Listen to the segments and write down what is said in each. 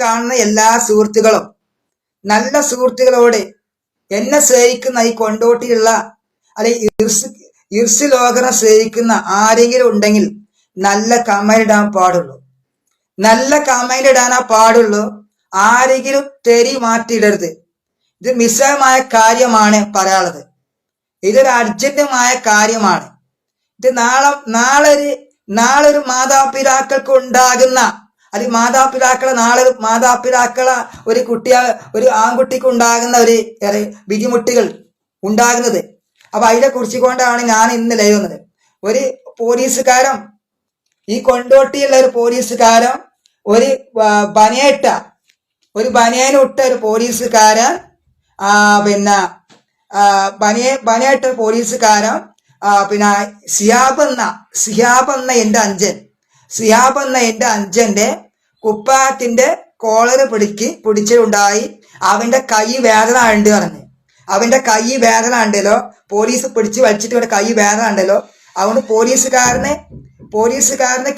കാണുന്ന എല്ലാ സുഹൃത്തുക്കളും നല്ല സുഹൃത്തുക്കളോട് എന്നെ സ്നേഹിക്കുന്ന ഈ കൊണ്ടോട്ടിയുള്ള അല്ലെങ്കിൽ ഇർസ് ലോകനെ സ്നേഹിക്കുന്ന ആരെങ്കിലും ഉണ്ടെങ്കിൽ നല്ല കമന്റ് ഇടാൻ പാടുള്ളൂ. നല്ല കമന്റ് ഇടാനാ പാടുള്ളൂ. ആരെങ്കിലും തെറി മാറ്റിയിടരുത്. ഇത് നിസ്സാരമായ കാര്യമാണ് പറയാനുള്ളത്. ഇതൊരു അർജന്റുമായ കാര്യമാണ്. ഇത് നാളെ ഒരു മാതാപിതാക്കൾക്ക് ഉണ്ടാകുന്ന അല്ലെങ്കിൽ മാതാപിതാക്കളെ ഒരു ആൺകുട്ടിക്ക് ഉണ്ടാകുന്ന ഒരു ബുദ്ധിമുട്ടുകൾ ഉണ്ടാകുന്നത്. അപ്പൊ അതിനെ കുറിച്ച് കൊണ്ടാണ് ഞാൻ ഇന്ന് ലൈവ് വന്നത്. ഒരു പോലീസുകാരൻ, ഈ കൊണ്ടോട്ടിയുള്ള ഒരു പോലീസുകാരൻ, ഒരു ബനിയനിട്ട ഒരു പോലീസുകാരൻ, ബനിയായിട്ട പോലീസുകാരൻ, പിന്നെ സിയാബ് എന്ന എന്റെ അഞ്ചന്റെ കുപ്പായത്തിന്റെ കോളർ പിടിച്ചിട്ടുണ്ടായി. അവന്റെ കൈ വേദന ഉണ്ട് പറഞ്ഞു. അവന്റെ കൈ വേദന ഉണ്ടല്ലോ, പോലീസ് പിടിച്ച് വലിച്ചിട്ട് അവന്റെ കൈ വേദന ഉണ്ടല്ലോ. അതുകൊണ്ട് പോലീസുകാരനെ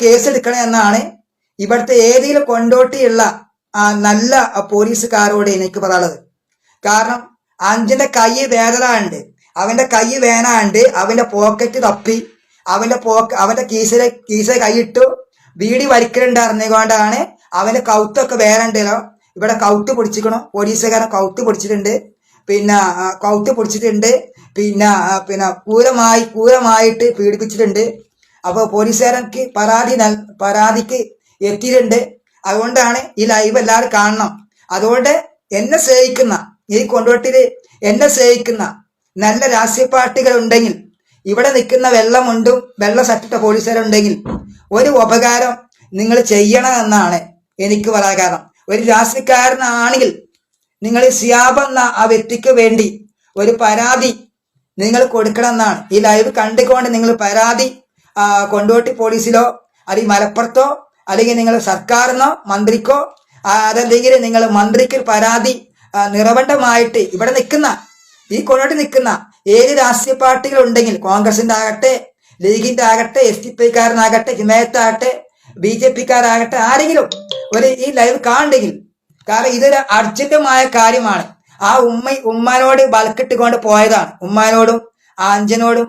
കേസ് എടുക്കണം എന്നാണ് ഇവിടുത്തെ ഏതെങ്കിലും കൊണ്ടോട്ടിയുള്ള നല്ല പോലീസുകാരോട് എനിക്ക് പറയാനുള്ളത്. കാരണം അഞ്ചിന്റെ കൈ വേദന ഉണ്ട്, അവന്റെ കൈ വേദന ഉണ്ട്. അവന്റെ പോക്കറ്റ് തപ്പി അവന്റെ കീസ കൈയിട്ടു ബീഡി വലിക്കലുണ്ടായിരുന്നുകൊണ്ടാണ് അവന്റെ കൗത്തൊക്കെ വേറെ ഉണ്ടല്ലോ. ഇവിടെ കൗത്ത് പിടിച്ചിക്കണം, പോലീസുകാരൻ കൗത്ത് പിടിച്ചിട്ടുണ്ട്. പിന്നെ ക്രൂരമായിട്ട് പീഡിപ്പിച്ചിട്ടുണ്ട്. അപ്പോൾ പോലീസുകാരൻക്ക് പരാതിക്ക് എത്തിയിട്ടുണ്ട്. അതുകൊണ്ടാണ് ഈ ലൈവ് എല്ലാവരും കാണണം. അതുകൊണ്ട് എന്നെ സ്നേഹിക്കുന്ന, ഈ കൊണ്ടോട്ടിയിൽ എന്നെ സ്നേഹിക്കുന്ന നല്ല രാഷ്ട്രീയ പാർട്ടികൾ ഉണ്ടെങ്കിൽ, ഇവിടെ നിൽക്കുന്ന വെള്ള സട്ടിട്ട പോലീസുകാരുണ്ടെങ്കിൽ ഒരു ഉപകാരം നിങ്ങൾ ചെയ്യണമെന്നാണ് എനിക്ക് പറയാൻ. കാരണം ഒരു രാഷ്ട്രീയക്കാരനാണെങ്കിൽ നിങ്ങൾ സിയാബ് എന്ന ആ വ്യക്തിക്ക് വേണ്ടി ഒരു പരാതി നിങ്ങൾ കൊടുക്കണമെന്നാണ്. ഈ ലൈവ് കണ്ടുകൊണ്ട് നിങ്ങൾ പരാതി കൊണ്ടോട്ടി പോലീസിലോ അല്ലെങ്കിൽ മലപ്പുറത്തോ അല്ലെങ്കിൽ നിങ്ങൾ സർക്കാരിനോ മന്ത്രിക്കോ അതല്ലെങ്കിൽ നിങ്ങൾ മന്ത്രിക്ക് പരാതി നിർബന്ധമായിട്ട് ഇവിടെ നിൽക്കുന്ന ഈ കൊണ്ടോട്ടി നിൽക്കുന്ന ഏത് രാഷ്ട്രീയ പാർട്ടികൾ ഉണ്ടെങ്കിൽ, കോൺഗ്രസിന്റെ ആകട്ടെ, ലീഗിന്റെ ആകട്ടെ, SDPക്കാരനാകട്ടെ, ഹിമായത്താകട്ടെ, BJPക്കാരാകട്ടെ, ആരെങ്കിലും ഈ ലൈവ് കാണുന്നെങ്കിൽ, കാരണം ഇതൊരു അർജന്റുമായ കാര്യമാണ്. ആ ഉമ്മാനോട് ബൽക്കിട്ടുകൊണ്ട് പോയതാണ്. ഉമ്മാനോടും ആ അഞ്ചനോടും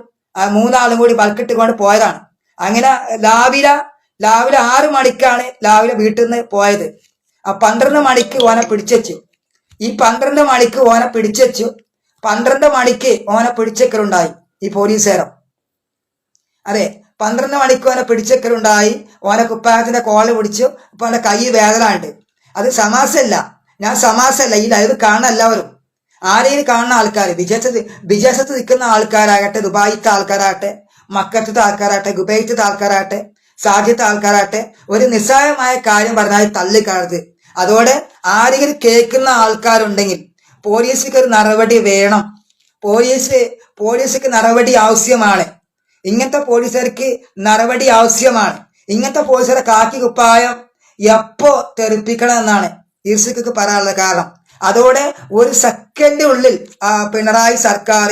മൂന്നാളും കൂടി ബൽക്കിട്ടുകൊണ്ട് പോയതാണ്. അങ്ങനെ രാവിലെ 6 മണിക്കാണ് വീട്ടിൽ നിന്ന് പോയത്. 12 മണിക്ക് ഓനെ പിടിച്ചു. ഈ 12 മണിക്ക് ഓനെ പിടിച്ചു. 12 മണിക്ക് ഓനെ പിടിച്ചേക്കലുണ്ടായി ഈ പോലീസുകാരൻ. അതെ, 12 മണിക്ക് ഓനെ പിടിച്ചേക്കലുണ്ടായി. ഓനെ കുപ്പായത്തിന്റെ കോള് പിടിച്ചു. അപ്പൊ അവന്റെ കൈ വേദന ഉണ്ട്. അത് ഞാൻ സമാസല്ല. ഈ ലൈവ് കാണുന്ന എല്ലാവരും, ആരെയും കാണുന്ന ആൾക്കാർ, വിദേശത്ത് നിൽക്കുന്ന ആൾക്കാരാകട്ടെ, ദുബായിത്തെ ആൾക്കാരാകട്ടെ, മക്കത്തത്തെ ആൾക്കാരാകട്ടെ, ഗുബൈത്തത്തെ ആൾക്കാരാകട്ടെ, സാധ്യത്തെ ആൾക്കാരാകട്ടെ, ഒരു നിസ്സാരമായ കാര്യം പറഞ്ഞാൽ തള്ളിക്കാണരുത്. അതോടെ ആരെങ്കിലും കേൾക്കുന്ന ആൾക്കാരുണ്ടെങ്കിൽ പോലീസിക്ക് ഒരു നടപടി വേണം. പോലീസിക്ക് നടപടി ആവശ്യമാണ്. ഇങ്ങനത്തെ പോലീസുകാർക്ക് നടപടി ആവശ്യമാണ്. ഇങ്ങനത്തെ പോലീസുകാരെ കാക്കി കുപ്പായം എപ്പോ തെറിപ്പിക്കണം എന്നാണ് ഇർസിക്ക് പറയാനുള്ള കാരണം. അതോടെ ഒരു സെക്കൻഡ് ഉള്ളിൽ പിണറായി സർക്കാർ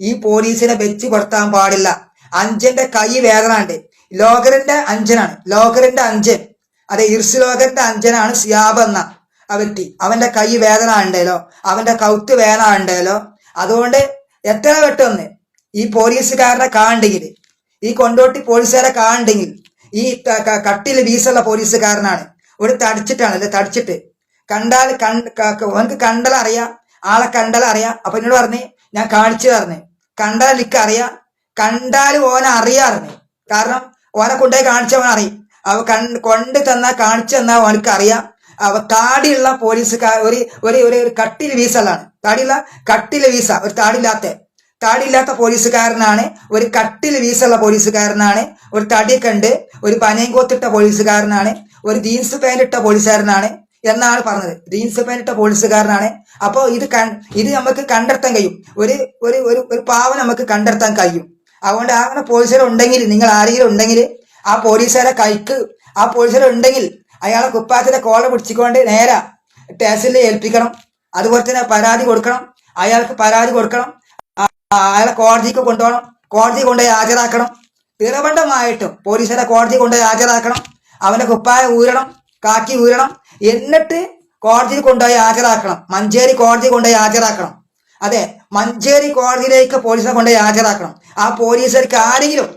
ഈ പോലീസിനെ വെച്ച് കൊടുത്താൻ പാടില്ല. അഞ്ചന്റെ കൈ വേദന ഉണ്ട്. ലോകറിന്റെ അഞ്ചൻ, അതെ, ഇർസ് ലോകറിന്റെ അഞ്ചനാണ് സിയാബ് എന്ന ആ വ്യക്തി. അവന്റെ കൈ വേദന ഉണ്ടല്ലോ, അവന്റെ കൗത്ത് വേദന ഉണ്ടല്ലോ. അതുകൊണ്ട് എത്ര പെട്ടെന്ന് ഈ പോലീസുകാരനെ കാണണ്ടെങ്കിൽ, ഈ കൊണ്ടോട്ടി പോലീസുകാരെ കാണണ്ടെങ്കിൽ, ഈ കട്ടിൽ വീസുള്ള പോലീസുകാരനാണ്. ഒരു തടിച്ചിട്ട് ഓനക്ക് കണ്ടലറിയാം, ആളെ കണ്ടലറിയാം. അപ്പൊ എന്നോട് പറഞ്ഞ്, ഞാൻ കാണിച്ചു പറഞ്ഞു, കണ്ടാൽ എനിക്ക് അറിയാം, കണ്ടാലും ഓനെ അറിയാറുണ്ട്. കാരണം ഓനെ കൊണ്ടുപോയി കാണിച്ചവൻ അറിയും. അവ കൊണ്ട് കാണിച്ചു തന്നാ ഓനക്ക് അറിയാം. അവ താടിയുള്ള പോലീസുകാർ ഒരു കട്ടിൽ വീസലാണ്. കട്ടിൽ വീസ, ഒരു താടിയില്ലാത്ത പോലീസുകാരനാണ്. ഒരു കട്ടിൽ വീസുള്ള പോലീസുകാരനാണ്. ഒരു തടിയൊക്കെ ഉണ്ട്. ഒരു പനയും കോത്തിട്ട പോലീസുകാരനാണ്. ഒരു ജീൻസ് പാൻറ് ഇട്ട പോലീസുകാരനാണ് എന്നാണ് പറഞ്ഞത്. ജീൻസ് പാൻറ് ഇട്ട പോലീസുകാരനാണ്. അപ്പോൾ ഇത് നമുക്ക് കണ്ടെത്താൻ കഴിയും. ഒരു പാവം നമുക്ക് കണ്ടെത്താൻ കഴിയും. അതുകൊണ്ട് അങ്ങനെ പോലീസുകാർ ഉണ്ടെങ്കിൽ, നിങ്ങൾ ആരെങ്കിലും ഉണ്ടെങ്കിൽ ആ പോലീസുകാരെ ഉണ്ടെങ്കിൽ അയാളെ കുപ്പായത്തിന്റെ കോള പിടിച്ചിക്കൊണ്ട് നേരെ സ്റ്റേഷനിൽ ഏൽപ്പിക്കണം. അതുപോലെ തന്നെ പരാതി കൊടുക്കണം. അയാൾക്ക് പരാതി കൊടുക്കണം. അയാളെ കോടതിക്ക് കൊണ്ടുപോകണം. കോടതി കൊണ്ടുപോയി ഹാജരാക്കണം. നിർബന്ധമായിട്ടും പോലീസുകാരെ കോടതി കൊണ്ടുപോയി ഹാജരാക്കണം. അവന്റെ കുപ്പായ ഊരണം, കാക്കി ഊരണം. എന്നിട്ട് കോടതിയിൽ കൊണ്ടുപോയി ഹാജരാക്കണം. മഞ്ചേരി കോടതി കൊണ്ടുപോയി ഹാജരാക്കണം. അതെ, മഞ്ചേരി കോടതിയിലേക്ക് പോലീസിനെ കൊണ്ടുപോയി ഹാജരാക്കണം. ആ പോലീസുകാർക്ക് ആരെങ്കിലും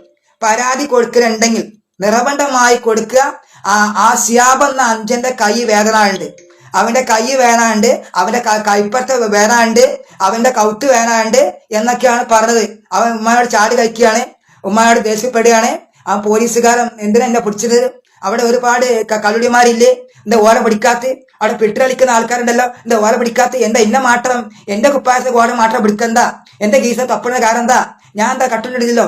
പരാതി കൊടുക്കലുണ്ടെങ്കിൽ നിർബന്ധമായി കൊടുക്കുക. ആ സിയാബ് എന്ന അഞ്ചന്റെ കൈ വേദന ഉണ്ട്, അവന്റെ കൈ വേദന ഉണ്ട്, അവന്റെ കൈപ്പറ്റ വേദന ഉണ്ട്, അവന്റെ കൗത്ത് വേദന ഉണ്ട് എന്നൊക്കെയാണ് പറഞ്ഞത്. അവൻ ഉമ്മയോട് ചാടി കഴിക്കുകയാണ്, ഉമ്മയോട് ദേഷ്യപ്പെടുകയാണ്. ആ പോലീസുകാരൻ എന്തിനാ എന്നെ പിടിച്ചത്? അവിടെ ഒരുപാട് കള്ളുടിമാരില്ലേ, എന്താ ഓല പിടിക്കാത്ത? അവിടെ പെട്ടിരളിക്കുന്ന ആൾക്കാരുണ്ടല്ലോ, എന്താ ഓല പിടിക്കാത്ത? എന്താ എന്നെ മാത്രം എന്റെ കുപ്പായത്തെ ഓല മാത്രം പിടിക്കണ്ട? എന്റെ ഗീസ തപ്പുന്ന കാരണം എന്താ? ഞാൻ എന്താ കട്ടിലിടില്ലല്ലോ,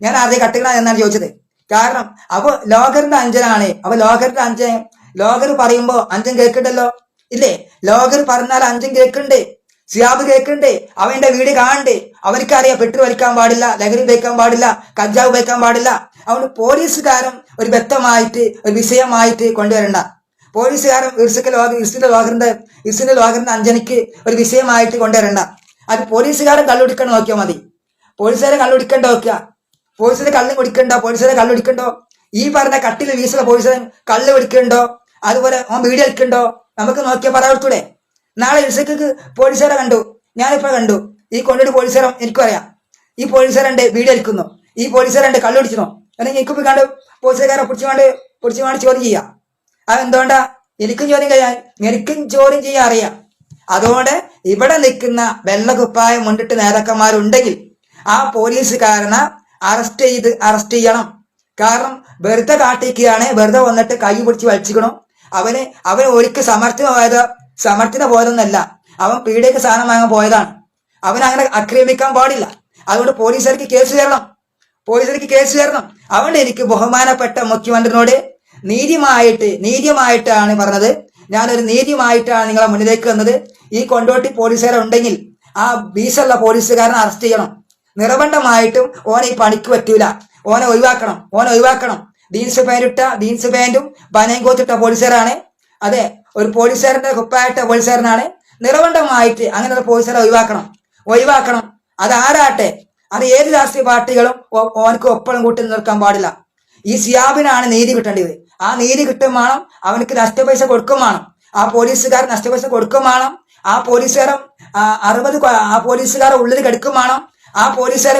ഞാൻ ആദ്യം കട്ടിക്കണ എന്നാണ് ചോദിച്ചത്. കാരണം അപ്പൊ ലോകറിന്റെ അഞ്ചനാണ്. അപ്പൊ ലോകറിന്റെ അഞ്ചൻ, ലോകർ പറയുമ്പോ അഞ്ചൻ കേൾക്കണ്ടല്ലോ ഇല്ലേ? ലോകർ പറഞ്ഞാൽ അഞ്ചൻ കേൾക്കണ്ടേ, സിയാബ് കേൾക്കണ്ടേ, അവന്റെ വീട് കാണണ്ടേ? അവർക്കറിയാം പെട്രോൾ വലിക്കാൻ പാടില്ല, ലഹരി ഉപയോഗിക്കാൻ പാടില്ല, കഞ്ചാവ് ഉപയോഗിക്കാൻ പാടില്ല. അതുകൊണ്ട് പോലീസുകാരൻ ഒരു വ്യക്തമായിട്ട് ഒരു വിഷയമായിട്ട് കൊണ്ടുവരണ്ട. പോലീസുകാരൻ ഇർസിന്റെ ലോകറിന്റെ അഞ്ചനയ്ക്ക് ഒരു വിഷയമായിട്ട് കൊണ്ടുവരണ്ട. അത് പോലീസുകാരൻ കള്ളുടിക്കണം നോക്കിയാൽ മതി. പോലീസുകാരെ കള്ളുടിക്കണ്ട നോക്കുക. പോലീസിനെ കള്ളു കുടിക്കണ്ടോ? പോലീസുകാരെ കള്ളു കുടിക്കണ്ടോ? ഈ പറഞ്ഞ കട്ടിൽ വീസുള്ള പോലീസുകാരൻ കള്ളു കുടിക്കണ്ടോ? അതുപോലെ ഓൻ വീഡിയോ എടുക്കണ്ടോ? നമുക്ക് നോക്കിയാൽ പറയാത്തൂടെ? നാളെ ഇർസക്ക് പോലീസുകാരെ കണ്ടു, ഞാനിപ്പോ കണ്ടു. ഈ കൊണ്ടൊരു പോലീസുകാരൻ എനിക്കും അറിയാം. ഈ പോലീസുകാരുണ്ട് വീഡിയോ എടുക്കുന്നു, ഈ പോലീസുകാരുണ്ട് കള്ളു കുടിച്ചണോ അല്ലെങ്കിൽ എനിക്കിപ്പോ കണ്ട് പോലീസുകാരെ പിടിച്ചുകൊണ്ട് ചോദ്യം ചെയ്യാം. അതെന്തുകൊണ്ടാ? എനിക്കും ചോദ്യം ചെയ്യാൻ അറിയാം. അതുകൊണ്ട് ഇവിടെ നിൽക്കുന്ന വെള്ളക്കുപ്പായം മുണ്ടിട്ട് നേതാക്കന്മാരുണ്ടെങ്കിൽ ആ പോലീസുകാരനെ അറസ്റ്റ് ചെയ്യണം. കാരണം വെറുതെ കാട്ടിക്കുകയാണ്, വെറുതെ വന്നിട്ട് കൈ പിടിച്ച് വലിച്ചിക്കണം. അവന് ഒരിക്കൽ സമർത്ഥന പോയതൊന്നല്ല, അവൻ പീഡിയക്ക് സാധനം വാങ്ങാൻ പോയതാണ്. അവൻ അങ്ങനെ ആക്രമിക്കാൻ പാടില്ല. അതുകൊണ്ട് പോലീസുകാർക്ക് കേസ് തരണം. അതുകൊണ്ട് എനിക്ക് ബഹുമാനപ്പെട്ട മുഖ്യമന്ത്രിയോട് നീതിയുമായിട്ടാണ് പറഞ്ഞത്. ഞാനൊരു നീതിയുമായിട്ടാണ് നിങ്ങളെ മുന്നിലേക്ക് വന്നത്. ഈ കൊണ്ടോട്ടി പോലീസുകാരുണ്ടെങ്കിൽ ആ വീസുള്ള പോലീസുകാരനെ അറസ്റ്റ് ചെയ്യണം. നിർബന്ധമായിട്ടും ഓനെ ഈ പണിക്ക് പറ്റൂല, ഓനെ ഒഴിവാക്കണം. ജീൻസ് പാന്റും ബനയും കോത്തിട്ട പോലീസുകാരാണ്. അതെ, ഒരു പോലീസുകാരന്റെ കുപ്പായിട്ട പോലീസുകാരനാണ്. നിർബന്ധമായിട്ട് അങ്ങനെയുള്ള പോലീസുകാരെ ഒഴിവാക്കണം. അത് ആരാട്ടെ, അത് ഏത് രാഷ്ട്രീയ പാർട്ടികളും ഓനക്ക് ഒപ്പളം കൂട്ടി നിർക്കാൻ പാടില്ല. ഈ സിയാബിനാണ് നീതി കിട്ടേണ്ടത്. ആ നീതി കിട്ടും വേണം. അവനക്ക് നഷ്ടപൈസ കൊടുക്കും വേണം. ആ പോലീസുകാരൻ നഷ്ടപൈസ കൊടുക്കും വേണം. ആ പോലീസുകാരെ ഉള്ളിൽ കിടക്കും വേണം. ആ പോലീസുകാരെ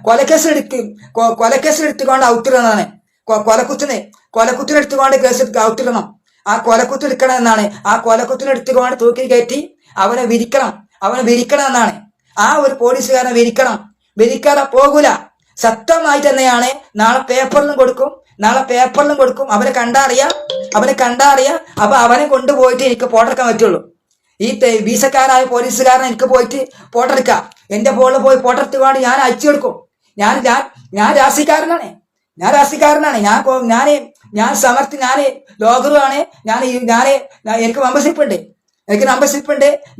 കൊലക്കേസ് എടുത്തുകൊണ്ട് ഔത്തിടുന്നതാണ്. കൊലക്കുത്തിന് എടുത്തുകൊണ്ട് കേസ് ഔത്തിടണം. ആ കൊലക്കുത്ത് എടുക്കണം എന്നാണ്. ആ കൊലക്കുത്തിന് എടുത്തുകൊണ്ട് തൂക്കി കയറ്റി അവനെ വിരിക്കണം എന്നാണ്. ആ ഒരു പോലീസുകാരനെ വിരിക്കാതെ പോകൂല. സത്യമായിട്ട് തന്നെയാണ്. നാളെ പേപ്പറിലും കൊടുക്കും. അവനെ കണ്ടറിയാം. അപ്പൊ അവനെ കൊണ്ടുപോയിട്ട് എനിക്ക് ഫോട്ടെടുക്കാൻ പറ്റുള്ളൂ. ഈ വീസക്കാരായ പോലീസുകാരനെ എനിക്ക് പോയിട്ട് ഫോട്ടെടുക്കാം. എന്റെ ഫോണിൽ പോയി ഫോട്ടെടുത്തുകൊണ്ട് ഞാൻ അയച്ചു കൊടുക്കും. ഞാൻ രാഷ്ട്രീയക്കാരനാണ്. ഞാൻ സമർത്ഥി, ഞാൻ ലോകറുമാണ്. എനിക്ക് മെമ്പർഷിപ്പ് ഉണ്ട്.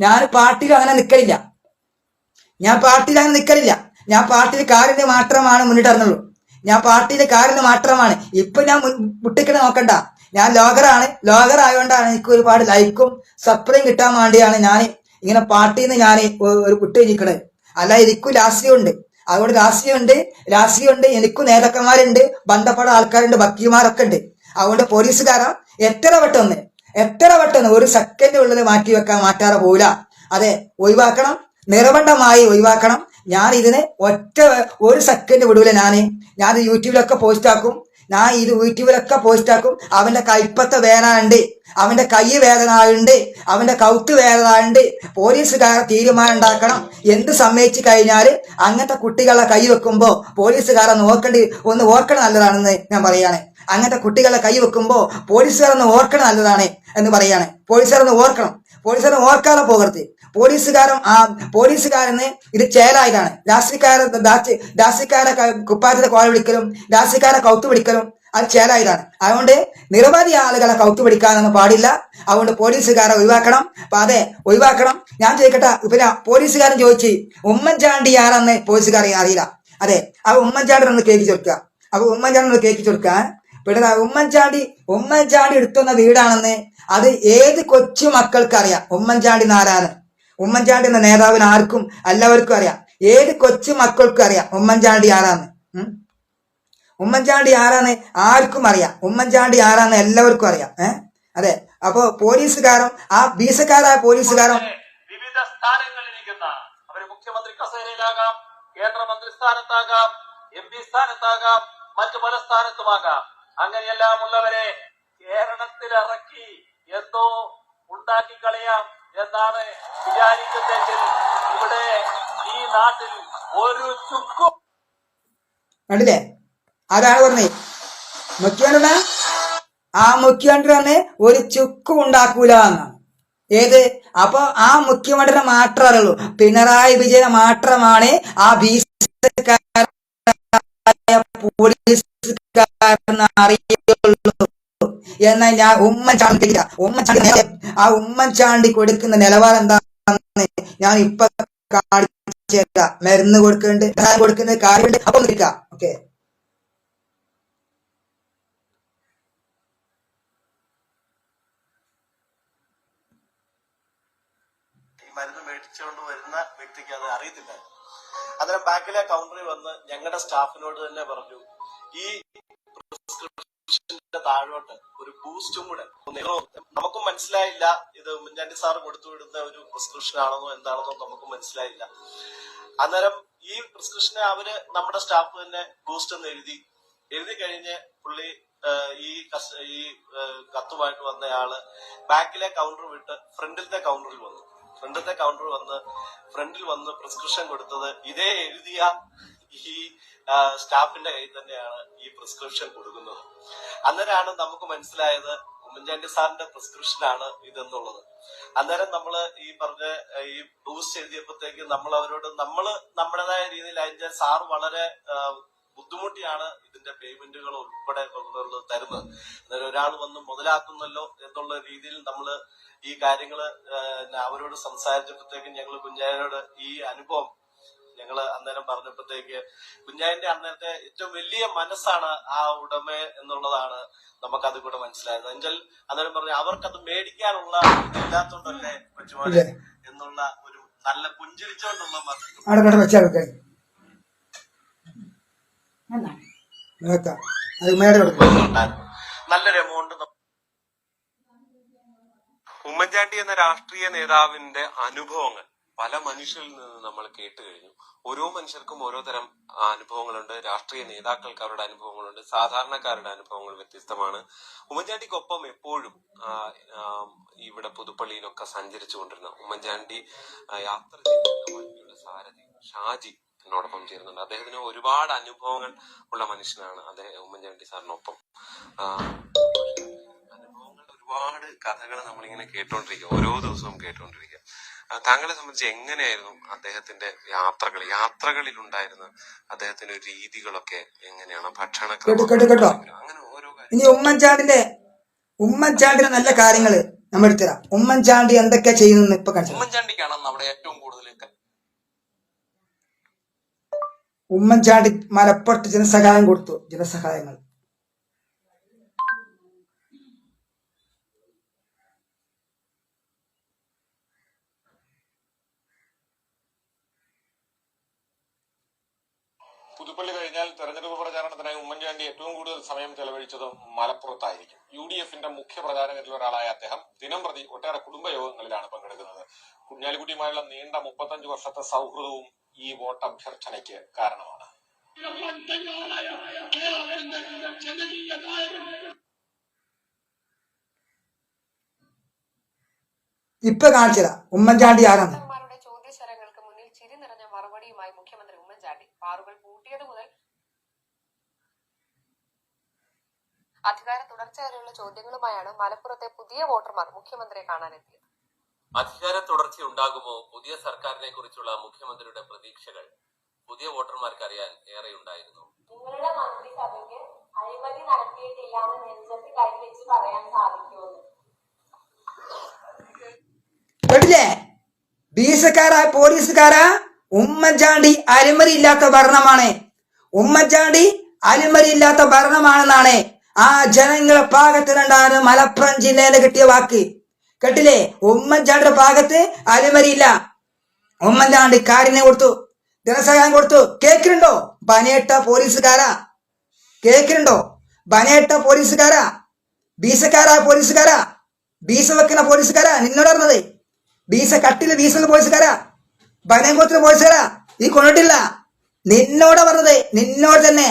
ഞാൻ പാർട്ടിയിൽ അങ്ങനെ നിൽക്കലില്ല. ഞാൻ പാർട്ടിയിൽ കാര്യം മാത്രമാണ് മുന്നിട്ടിറങ്ങുള്ളൂ. ഇപ്പൊ ഞാൻ മുട്ടിക്കണ നോക്കണ്ട. ഞാൻ ലോകറായോണ്ടാണ് എനിക്ക് ഒരുപാട് ലൈക്കും സപ്ലൈയും കിട്ടാൻ വേണ്ടിയാണ് ഞാൻ ഇങ്ങനെ പാർട്ടിയിൽ നിന്ന് ഞാൻ ഒരു വിട്ട് നിൽക്കണത്. അല്ല, എനിക്കും രാഷ്ട്രീയമുണ്ട്. അതുകൊണ്ട് രാഷ്ട്രീയമുണ്ട്. എനിക്കും നേതാക്കന്മാരുണ്ട്, ബന്ധപ്പെട്ട ആൾക്കാരുണ്ട്, വക്കീൽമാരൊക്കെ ഉണ്ട്. അതുകൊണ്ട് പോലീസുകാരാ എത്ര പെട്ടെന്ന് ഒരു സെക്കൻഡ് ഉള്ളിൽ മാറ്റാതെ പോവില്ല. അതെ, നിർബന്ധമായി ഒഴിവാക്കണം. ഞാൻ ഇതിന് ഒരു സെക്കൻഡ് വിടൂല. ഞാൻ യൂട്യൂബിലൊക്കെ പോസ്റ്റ് ആക്കും. അവന്റെ കൈപ്പത്ത വേദന ഉണ്ട്, അവന്റെ കൈ വേദന ഉണ്ട്, അവന്റെ കൗത്ത് വേദന ഉണ്ട്. പോലീസുകാർ തീരുമാനം ഉണ്ടാക്കണം. എന്ത് സമ്മതിച്ചു കഴിഞ്ഞാൽ അങ്ങനത്തെ കുട്ടികളെ കൈ വെക്കുമ്പോ പോലീസുകാരെ ഓർക്കണം നല്ലതാണെന്ന് ഞാൻ പറയാണ്. അങ്ങനത്തെ കുട്ടികളെ കൈ വെക്കുമ്പോ പോലീസുകാരൊന്ന് ഓർക്കണം നല്ലതാണ് എന്ന് പറയാണ്. പോലീസുകാരനെ ഓർക്കാതെ പോകരുത്. പോലീസുകാരന് ഇത് ചേലായതാണ്. രാഷ്ട്രീയക്കാരെ കുപ്പായത്തിന്റെ കോല പിടിക്കലും രാഷ്ട്രീയക്കാരെ കൗത്തു പിടിക്കലും അത് ചേലായതാണ്. അതുകൊണ്ട് നിരവധി ആളുകളെ കൗത്തു പിടിക്കാനൊന്നും പാടില്ല. അതുകൊണ്ട് പോലീസുകാരെ ഒഴിവാക്കണം. ഞാൻ ചോദിക്കട്ടെ, പിന്നെ പോലീസുകാരൻ ചോദിച്ച് ഉമ്മൻചാണ്ടി ആരാന്ന് പോലീസുകാരെ അറിയില്ല. അതെ, അപ്പൊ ഉമ്മൻചാണ്ടി ഒന്ന് കേൾക്കി ചൊടുക്കുക. പിന്നെ ഉമ്മൻചാണ്ടി എടുത്തുന്ന വീടാണെന്ന് അത് ഏത് കൊച്ചു മക്കൾക്ക് അറിയാം. ഉമ്മൻചാണ്ടി എന്ന നേതാവിന് എല്ലാവർക്കും അറിയാം. ഏത് കൊച്ചു മക്കൾക്കും അറിയാം ഉമ്മൻചാണ്ടി ആരാന്ന് ആർക്കും അറിയാം. ഉമ്മൻചാണ്ടി ആരാന്ന് എല്ലാവർക്കും അറിയാം. അതെ, അപ്പൊ പോലീസുകാരും ആ ബീസക്കാരായ പോലീസുകാരും വിവിധ സ്ഥാനങ്ങളിലിരിക്കുന്ന അവര് മുഖ്യമന്ത്രി കസേരയിലാകാം, കേന്ദ്രമന്ത്രി സ്ഥാനത്താകാം, MP സ്ഥാനത്താകാം, മറ്റു പല സ്ഥാനത്തുമാകാം. അങ്ങനെയെല്ലാം ഉള്ളവരെ കേരളത്തിലിറക്കി എന്തോ ഉണ്ടാക്കി കളയാം എന്നാണ് വിചാരിക്കുന്നതെങ്കിൽ ഇവിടെ ഈ നാട്ടിൽ ഒരു ചുക്കും കണ്ടില്ലേ? അതാണ് പറഞ്ഞേ മുഖ്യമന്ത്രി. ആ മുഖ്യമന്ത്രി തന്നെ ഒരു ചുക്കും ഉണ്ടാക്കൂല എന്നാണ്. ഏത്? അപ്പൊ ആ മുഖ്യമന്ത്രിനെ മാത്രമേ അറിയുള്ളൂ, പിണറായി വിജയനെ മാത്രമാണ് ആ പോലീസുകാരനെ അറിയുള്ളൂ എന്നാൽ ഞാൻ ഉമ്മൻചാണ്ടി കൊടുക്കുന്ന നിലവാരം എന്താണെന്ന് ഞാൻ ഇപ്പൊ കാണിച്ചുതരാം. മരുന്ന് കൊടുക്കുന്ന കാര്യമുണ്ട്. അപ്പൊ നിൽക്കാം. ഓക്കെ, മരുന്ന് മേടിച്ചുകൊണ്ട് വരുന്ന വ്യക്തിക്ക് അത് അറിയത്തില്ല. അന്നേരം ബാക്കിലെ കൗണ്ടറിൽ വന്ന് ഞങ്ങളുടെ സ്റ്റാഫിനോട് തന്നെ പറഞ്ഞു, ഈ പ്രിസ്ക്രിപ്ഷന്റെ താഴോട്ട് ഒരു ബൂസ്റ്റും കൂടെ. നമുക്കും മനസ്സിലായില്ല ഇത് ഉമ്മൻചാണ്ടി സാർ കൊടുത്തു വിടുന്ന ഒരു പ്രിസ്ക്രിപ്ഷൻ ആണെന്നോ എന്താണെന്നോ നമുക്കും മനസ്സിലായില്ല. അന്നേരം ഈ പ്രിസ്ക്രിപ്ഷനെ അവര് നമ്മുടെ സ്റ്റാഫ് തന്നെ ബൂസ്റ്റ് എന്ന് എഴുതി കഴിഞ്ഞ് പുള്ളി ഈ കത്തുമായിട്ട് വന്നയാള് ബാക്കിലെ കൗണ്ടർ വിട്ട് ഫ്രണ്ടിലത്തെ കൗണ്ടറിൽ വന്ന് പ്രിസ്ക്രിപ്ഷൻ കൊടുത്തത് ഇതേ എഴുതിയ ഈ സ്റ്റാഫിന്റെ കയ്യിൽ തന്നെയാണ് ഈ പ്രിസ്ക്രിപ്ഷൻ കൊടുക്കുന്നത്. അന്നേരമാണ് നമുക്ക് മനസ്സിലായത് ഉമ്മൻചാണ്ടി സാറിന്റെ പ്രിസ്ക്രിപ്ഷൻ ആണ് ഇതെന്നുള്ളത്. അന്നേരം നമ്മള് ഈ പറഞ്ഞ ഈ ബൂസ്റ്റ് എഴുതിയപ്പോഴത്തേക്ക് നമ്മൾ അവരോട് നമ്മുടേതായ രീതിയിൽ അതിന്റെ സാറ് വളരെ ബുദ്ധിമുട്ടിയാണ് ഇതിന്റെ പേയ്മെന്റുകൾ ഉൾപ്പെടെ തരുന്നത്. അന്നേരം ഒരാൾ വന്ന് മുതലാക്കുന്നല്ലോ എന്നുള്ള രീതിയിൽ നമ്മള് ഈ കാര്യങ്ങള് അവരോട് സംസാരിച്ചപ്പോഴത്തേക്കും ഞങ്ങൾ കുഞ്ഞായനോട് ഈ അനുഭവം ഞങ്ങള് അന്നേരം പറഞ്ഞപ്പോഴത്തേക്ക് കുഞ്ഞായന്റെ അന്നേരത്തെ ഏറ്റവും വലിയ മനസ്സാണ് ആ ഉടമ എന്നുള്ളതാണ് നമുക്കത് കൂടെ മനസ്സിലായത്. എന്നുവെച്ചാൽ അന്നേരം പറഞ്ഞു അവർക്കത് മേടിക്കാനുള്ള ഇതില്ലാത്തോണ്ടല്ലേ കൊച്ചുമോനെ എന്നുള്ള ഒരു നല്ല പുഞ്ചിരിച്ചോണ്ടുള്ള നല്ലൊരു എമൗണ്ട്. ഉമ്മൻചാണ്ടി എന്ന രാഷ്ട്രീയ നേതാവിന്റെ അനുഭവങ്ങൾ പല മനുഷ്യരിൽ നിന്ന് നമ്മൾ കേട്ട് കഴിഞ്ഞു. ഓരോ മനുഷ്യർക്കും ഓരോ തരം അനുഭവങ്ങളുണ്ട്. രാഷ്ട്രീയ നേതാക്കൾക്ക് അവരുടെ അനുഭവങ്ങളുണ്ട്, സാധാരണക്കാരുടെ അനുഭവങ്ങൾ വ്യത്യസ്തമാണ്. ഉമ്മൻചാണ്ടിക്കൊപ്പം എപ്പോഴും ഇവിടെ പുതുപ്പള്ളിയിലൊക്കെ സഞ്ചരിച്ചു കൊണ്ടിരുന്ന ഉമ്മൻചാണ്ടി യാത്ര ചെയ്തിരുന്ന വണ്ടിയുടെ സാരഥി ഷാജി എന്നോടൊപ്പം ചേരുന്നുണ്ട്. അദ്ദേഹത്തിന് ഒരുപാട് അനുഭവങ്ങൾ ഉള്ള മനുഷ്യനാണ് അദ്ദേഹം. ഉമ്മൻചാണ്ടി സാറിനൊപ്പം അനുഭവങ്ങളുടെ ഒരുപാട് കഥകൾ നമ്മളിങ്ങനെ കേട്ടോണ്ടിരിക്കുക, ഓരോ ദിവസവും കേട്ടോണ്ടിരിക്കുക. താങ്കളെ സംബന്ധിച്ച് എങ്ങനെയായിരുന്നു അദ്ദേഹത്തിന്റെ യാത്രകളിൽ ഉണ്ടായിരുന്ന അദ്ദേഹത്തിന്റെ രീതികളൊക്കെ എങ്ങനെയാണ്? ഭക്ഷണക്രമം, അങ്ങനെ ഓരോ ഇനി ഉമ്മൻചാണ്ടിന്റെ നല്ല കാര്യങ്ങള് നമ്മൾ എടുത്തരാം. ഉമ്മൻചാണ്ടി എന്തൊക്കെയാ ചെയ്യുന്നത് ഇപ്പൊ കാണിച്ചു. ഉമ്മൻചാണ്ടിക്കാണ് അവിടെ ഏറ്റവും കൂടുതൽ ഉമ്മൻചാണ്ടി മലപ്പുറത്ത് ജനസഹായം കൊടുത്തു. ജനസഹായങ്ങൾ പുതുപ്പള്ളി കഴിഞ്ഞാൽ തെരഞ്ഞെടുപ്പ് പ്രചാരണത്തിനായി ഉമ്മൻചാണ്ടി ഏറ്റവും കൂടുതൽ സമയം ചെലവഴിച്ചത് മലപ്പുറത്തായിരിക്കും. UDFന്റെ മുഖ്യ പ്രചാരകരിൽ ഒരാളായ അദ്ദേഹം ദിനംപ്രതി ഒട്ടേറെ കുടുംബയോഗങ്ങളിലാണ് പങ്കെടുക്കുന്നത്. കുഞ്ഞാലിക്കുട്ടിയുമായുള്ള നീണ്ട 35 വർഷത്തെ സൗഹൃദവും ഈ വോട്ടഭ്യർത്ഥനയ്ക്ക് കാരണമാണ്. ഇപ്പൊ കാണിച്ചതാ ഉമ്മൻചാണ്ടി ആരാണ്. ചോദ്യശരങ്ങൾക്ക് മുന്നിൽ ചിരി നിറഞ്ഞ മറുപടിയുമായി മുഖ്യമന്ത്രി ഉമ്മൻചാണ്ടി ബാറുകൾ പൂട്ടിയത് മുതൽ അധികാര തുടർച്ച വരെയുള്ള ചോദ്യങ്ങളുമായാണ് മലപ്പുറത്തെ പുതിയ വോട്ടർമാർ മുഖ്യമന്ത്രിയെ കാണാനെത്തിയത്. അധികാര തുടർച്ച ഉണ്ടാകുമോ? പുതിയ സർക്കാരിനെ കുറിച്ചുള്ള മുഖ്യമന്ത്രിയുടെ പ്രതീക്ഷകൾ പുതിയ വോട്ടർമാർക്ക് അറിയാൻ ഏറെ ഉണ്ടായിരുന്നു. നിങ്ങളുടെ മന്ത്രിസഭയ്ക്ക് അഴിമതി നടത്തിയിട്ടില്ലാന്ന് നെഞ്ചത്ത് കൈവച്ച് പറയാൻ സാധിക്കുമെന്ന് കേട്ടില്ലേ? ബീസക്കാരായ പോലീസുകാരാ ഉമ്മൻചാണ്ടി അഴിമതിയില്ലാത്ത ഭരണമാണ്. ഉമ്മൻചാണ്ടി അഴിമതിയില്ലാത്ത ഭരണമാണെന്നാണ് ആ ജനങ്ങളെ ഭാഗത്ത് രണ്ടാണ് മലപ്പുറം ജില്ലയിലെ കിട്ടിയ വാക്ക്. കേട്ടില്ലേ? ഉമ്മൻചാണ്ടിയുടെ ഭാഗത്ത് അഴിമതിയില്ല. ഉമ്മൻചാണ്ടി കാര്യം കൊടുത്തു, ധനസഹായം കൊടുത്തു. കേൾക്കുന്നുണ്ടോ ബനേട്ട പോലീസുകാരാ? കേൾക്കുന്നുണ്ടോ? ബനേട്ട പോലീസുകാരാ, ബീസക്കാരായ പോലീസുകാരാ, ബീസ വെക്കുന്ന പോലീസുകാരാ നിന്നോട് പറഞ്ഞത്. ബീസ കട്ടില് ബീസുള്ള പോലീസുകാരാ, ബനംകോത്തിലെ പോലീസുകാരാ ഈ കൊണ്ടിട്ടില്ല. നിന്നോടാ പറഞ്ഞത്, നിന്നോട് തന്നെ.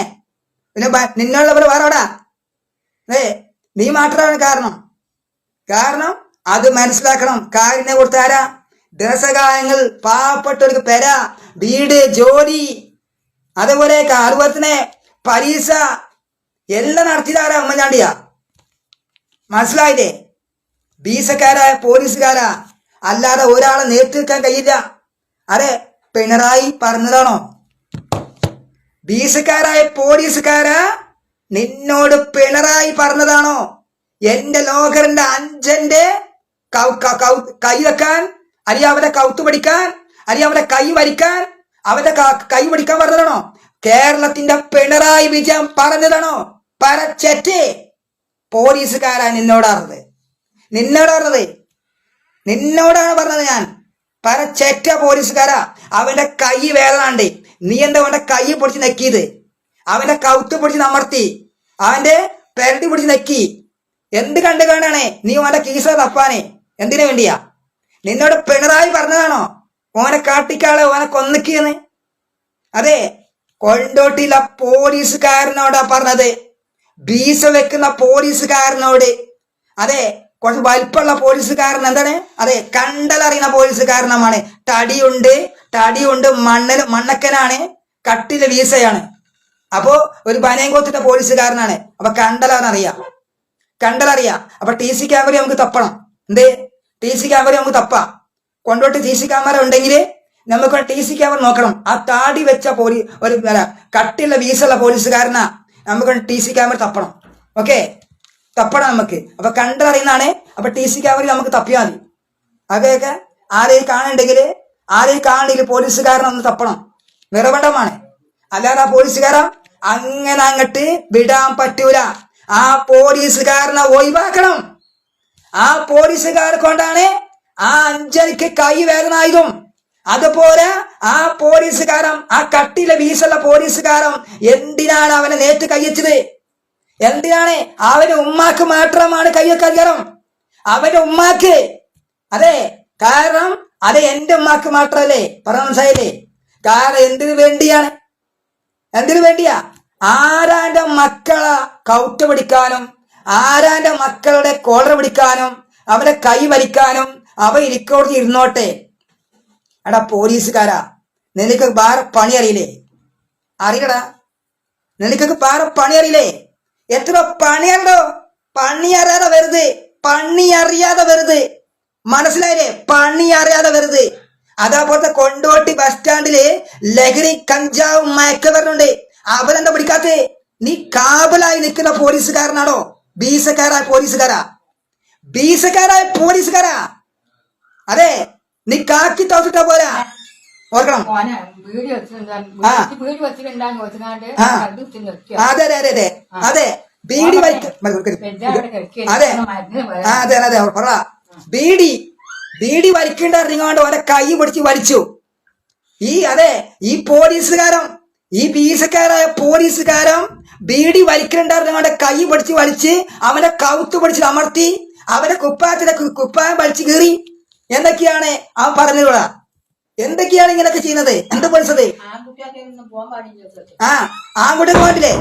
പിന്നെ നിന്നോടുള്ള വേറെവിടാ? നീ മാത്രമാണ് കാരണം അത് മനസ്സിലാക്കണം. കാരിനെ കൊടുത്താരാ? ധനസഹായങ്ങൾ, പാവപ്പെട്ടവർക്ക് പെര, വീട്, ജോലി, അതുപോലെ തന്നെ പരീക്ഷ എല്ലാം നടത്തിയതാരാ? ഉമ്മൻചാണ്ടിയാ. മനസ്സിലായില്ലേ? ബീസക്കാരായ പോലീസുകാരാ, അല്ലാതെ ഒരാളെ നേർത്തിരിക്കാൻ കഴിയില്ല. അതെ, പിണറായി പറഞ്ഞതാണോ? ബീസക്കാരായ പോലീസുകാരാ നിന്നോട് പിണറായി പറഞ്ഞതാണോ? എന്റെ ലോകറിന്റെ അഞ്ചന്റെ കൈ വെക്കാൻ, അല്ലെങ്കിൽ അവന്റെ കൗത്ത് പഠിക്കാൻ, അല്ലെങ്കിൽ അവന്റെ കൈ വരിക്കാൻ, അവന്റെ കൈ പിടിക്കാൻ പറഞ്ഞതാണോ? കേരളത്തിന്റെ പിണറായി വിജയൻ പറഞ്ഞതാണോ? പരച്ചെറ്റ് പോലീസുകാരാ നിന്നോടാണ് പറഞ്ഞത്. ഞാൻ പരച്ചെറ്റ പോലീസുകാരാ. അവന്റെ കൈ വേദനാണ്ട്. നീ എന്താ അവന്റെ കൈ പൊടിച്ച് നെക്കിയത്? അവന്റെ കൗത്ത് പൊടിച്ച് അമർത്തി, അവന്റെ പെരടി പൊടിച്ച് നെക്കി. എന്ത് കണ്ടു കാണാണേ നീ അവന്റെ കീസ തപ്പാനേ? എന്തിനു വേണ്ടിയാ? നിന്നോട് പിണറായി പറഞ്ഞതാണോ ഓനെ കാട്ടിക്കാളെ ഓനെ കൊന്നക്കിയെന്ന്? അതെ, കൊണ്ടോട്ടിയിലെ പോലീസുകാരനോടാ പറഞ്ഞത്. ബീസ വെക്കുന്ന പോലീസുകാരനോട്. അതെ, കുറച്ച് വലിപ്പമുള്ള പോലീസുകാരൻ എന്താണ്? അതെ, കണ്ടലറിയുന്ന പോലീസുകാരനാണ്. തടിയുണ്ട്, മണ്ണക്കനാണ്, കട്ടിലെ വീസയാണ്. അപ്പോ ഒരു ബനയംകോത്തിന്റെ പോലീസുകാരനാണ്. അപ്പൊ കണ്ടലറിയാം. അപ്പൊ TC ക്യാമറ നമുക്ക് തപ്പണം. TC ക്യാമറ നമുക്ക് തപ്പാം. കൊണ്ടോട്ട് TC ക്യാമറ ഉണ്ടെങ്കിൽ നമുക്ക് TC ക്യാമറ നോക്കണം. ആ താടി വെച്ച ഒരു കട്ടിയുള്ള വീസുള്ള പോലീസുകാരനാ നമുക്ക് TC ക്യാമറ തപ്പണം. ഓക്കെ, തപ്പണം നമുക്ക്. അപ്പൊ കണ്ടറിയുന്നതാണ്. അപ്പൊ TC ക്യാമറ നമുക്ക് തപ്പിയാൽ മതി. അതൊക്കെ ആരെയും കാണണ്ടെങ്കിൽ പോലീസുകാരനൊന്ന് തപ്പണം. നിർബന്ധമാണ്. അല്ലാതെ ആ പോലീസുകാരൻ അങ്ങനെ അങ്ങട്ട് വിടാൻ പറ്റൂല. ആ പോലീസുകാരനെ ഒഴിവാക്കണം. ആ പോലീസുകാരെ കൊണ്ടാണ് ആ അഞ്ചലിക്ക് കൈ വേദനായതും. അതുപോലെ ആ പോലീസുകാരൻ, ആ കട്ടിലെ വീസുള്ള പോലീസുകാരൻ എന്തിനാണ് അവനെ നേരിട്ട് കയ്യച്ചത്? എന്തിനാണ്? അവന്റെ ഉമ്മാക്ക് മാത്രമാണ് കയ്യൊക്കെ അധികാരം. അവന്റെ ഉമ്മാക്ക്. അതെ, കാരണം അത് എന്റെ ഉമ്മാക്ക് മാത്രല്ലേ പറഞ്ഞ മനസ്സിലായില്ലേ? കാരണം എന്തിനു വേണ്ടിയാ? ആരാന്റെ മക്കളെ കൗറ്റ് പിടിക്കാനും, ആരാന്റെ മക്കളുടെ കോളർ പിടിക്കാനും, അവരെ കൈ വലിക്കാനും അവ ഇരിക്കോടത്ത് ഇരുന്നോട്ടെ. എടാ പോലീസുകാരാ, നിനക്ക് വേറെ പണി അറിയില്ലേ? അറിയടാ, നിനക്കൊക്കെ വേറെ പണി അറിയില്ലേ? എത്ര പണിയല്ലോ? പണി അറിയാതെ വെറുതെ. മനസ്സിലായില്ലേ? പണി അറിയാതെ വെറുതെ. അതേപോലത്തെ കൊണ്ടോട്ടി ബസ് സ്റ്റാൻഡില് ലഹരി, കഞ്ചാവും മയക്കവരുന്നുണ്ട്. അവരെന്താ പിടിക്കാത്തേ? നീ കാബലായി നിൽക്കുന്ന പോലീസുകാരനാണോ? ബീസക്കാരായ പോലീസുകാരാ. അതെ, നീ കാക്കി തോന്നിട്ട പോരാ. ഓർക്കണം. അതെ, ബീഡി വലിക്കേണ്ട ഇറങ്ങിക്കൊണ്ട് ഓരോ കൈ പിടിച്ച് വലിച്ചു. ഈ ബീസക്കാരായ പോലീസുകാരൻ ബീഡി വലിക്കണ്ടായിരുന്നു. അവന്റെ കൈ പിടിച്ച് വലിച്ച്, അവന്റെ കൗത്ത് പിടിച്ച് അമർത്തി, അവന്റെ കുപ്പായം വലിച്ചു കീറി. എന്തൊക്കെയാണ് അവൻ പറഞ്ഞുകൂടാ? എന്തൊക്കെയാണ് ഇങ്ങനൊക്കെ ചെയ്യുന്നത്? എന്ത് പഠിച്ചത്? ആൺകുട്ടികൾ വേണ്ടില്ലേ?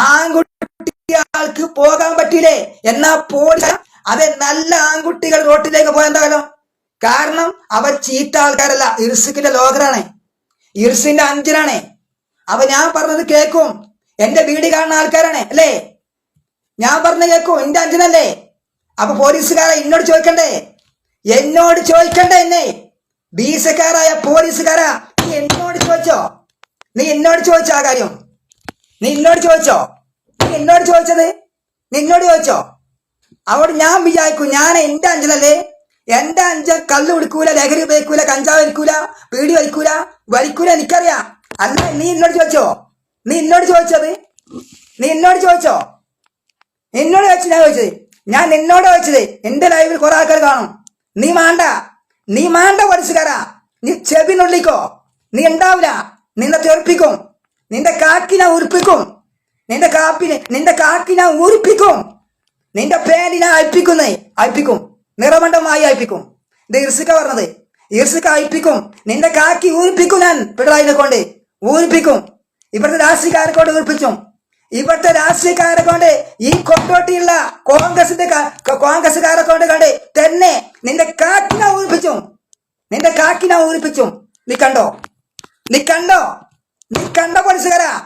ആൺകുട്ടികൾക്ക് പോകാൻ പറ്റൂലേ? എന്നാ പോലീസ് അതെ, നല്ല ആൺകുട്ടികൾ റോട്ടിലേക്ക് പോയെന്തായാലും. കാരണം അവർ ചീത്ത ആൾക്കാരല്ല, ഇർസിക്കിന്റെ ലോകറാണ്, ഇർസിന്റെ അഞ്ചനാണ്. അപ്പൊ ഞാൻ പറഞ്ഞത് കേൾക്കും. എന്റെ വീട് കാണുന്ന ആൾക്കാരാണ് അല്ലേ? ഞാൻ പറഞ്ഞ കേൾക്കും. എന്റെ അഞ്ചനല്ലേ? അപ്പൊ പോലീസുകാരെ എന്നോട് ചോദിക്കണ്ടേ? എന്നെ ബീസക്കാരായ പോലീസുകാരാ, നീ എന്നോട് ചോദിച്ചോ ആ കാര്യം? നീ എന്നോട് ചോദിച്ചോ? അവിടെ ഞാൻ വിചാരിക്കും, ഞാൻ എന്റെ അഞ്ചനല്ലേ? എന്റെ അഞ്ചൻ കള്ളു കുടിക്കൂല, ലഹരി ഉപയോഗിക്കൂല, കഞ്ചാവ് വലിക്കൂല, പീടി വലിക്കൂല എനിക്കറിയാം. അല്ല, നീ എന്നോട് ചോദിച്ചോ? എന്നോട് ഞാൻ നിന്നോട് ചോദിച്ചത്. എന്റെ ലൈവിൽ കുറെ ആൾക്കാർ കാണും. നീ മാണ്ട പോലീസുകാരാ. നീ ചെവി നുള്ളിക്കോ. നീ ഉണ്ടാവില്ല. നിന്നെ തെറിപ്പിക്കും. നിന്റെ കാക്കി ഞാൻ ഉരിപ്പിക്കും. നിന്റെ കാക്കി ഞാൻ ഊരിപ്പിക്കും. നിന്റെ പേരിനെ അയപ്പിക്കും. നിറമണ്ടമായി അയപ്പിക്കും. ഇത് ഇർസിക്ക പറഞ്ഞത്. ഇർസിക്ക അയപ്പിക്കും. നിന്റെ കാക്കി ഊരിപ്പിക്കും ഞാൻ പിണറായിനെ കൊണ്ട് ഊരിപ്പിക്കും. ഇവിടുത്തെ രാഷ്ട്രീയക്കാരെ കൊണ്ട് ഊരിപ്പിച്ചും. ഇവിടുത്തെ രാഷ്ട്രീയക്കാരെ കൊണ്ട് ഈ കൊണ്ടോട്ടിയുള്ള കോൺഗ്രസ്സുകാരെ കൊണ്ട് കണ്ട് തന്നെ നിന്റെ കാക്കിനെ ഊരിപ്പിച്ചും. നിന്റെ കാക്കിനെ ഊരിപ്പിച്ചും. നീ കണ്ടോ? നീ കണ്ടോ? നീ കണ്ടോ പോലീസുകാരാ?